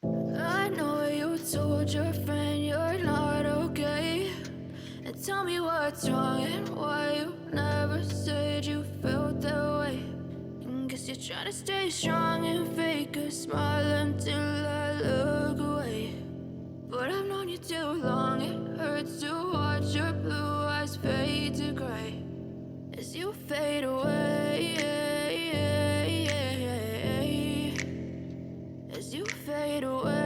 I know you told your friend you're not okay. And tell me what's wrong and why you never said you felt that way. And guess you're trying to stay strong and fake a smile until I look away. But I've known you too long, it hurts to watch your blue eyes fade to gray as you fade away. As you fade away.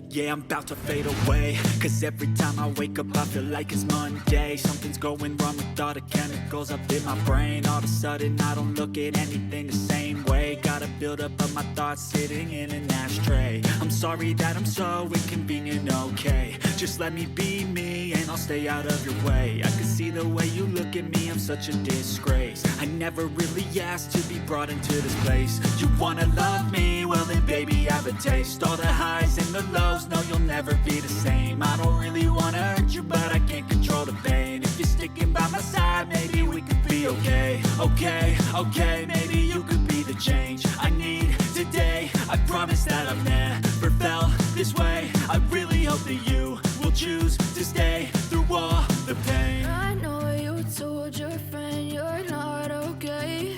Yeah, I'm about to fade away, cause every time I wake up I feel like it's Monday. Something's going wrong with all the chemicals up in my brain. All of a sudden I don't look at anything the same way. Got a buildup of my thoughts sitting in an ashtray. I'm sorry that I'm so inconvenient, okay. Just let me be me and I'll stay out of your way. I can see the way you look at me, I'm such a disgrace. I never really asked to be brought into this place. You wanna love me? Well then baby, have a taste. All the highs and the lows, no, you'll never be the same. I don't really wanna hurt you, but I can't control the pain. If you're sticking by my side, maybe we could be okay. Okay, maybe you could be the change I need today. I promise that I've never felt this way. I really hope that you will choose to stay through all the pain. I know you told your friend you're not okay.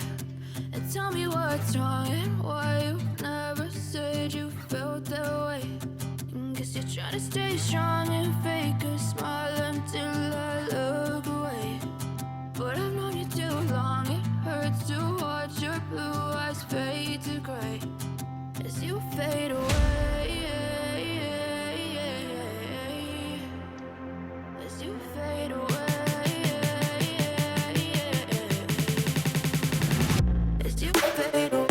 And tell me what's wrong and why you never said you felt that way. And guess you're trying to stay strong and fake a smile until I look away. But I've known you too long, it hurts to watch your blue eyes fade to gray as you fade away. As you fade away. As you fade away.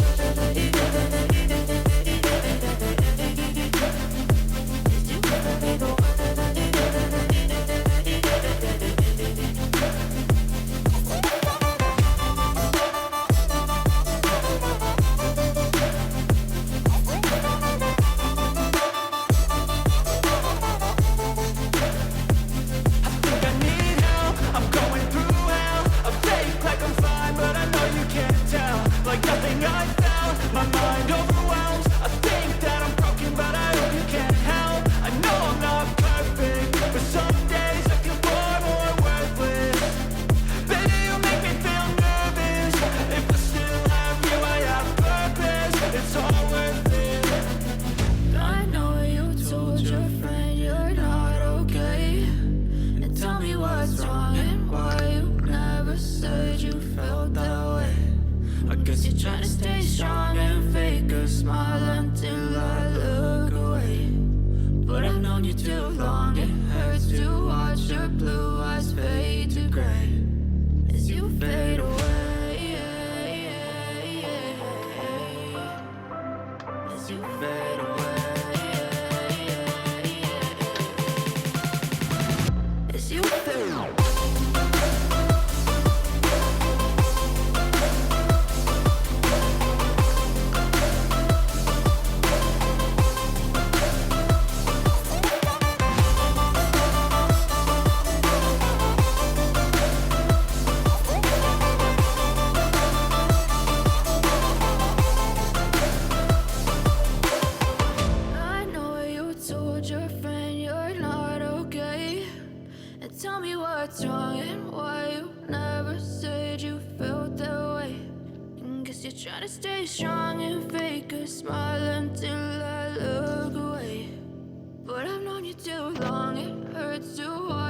As you fade away. Try to stay strong and fake a smile until I look away. But I've known you too long, it hurts to watch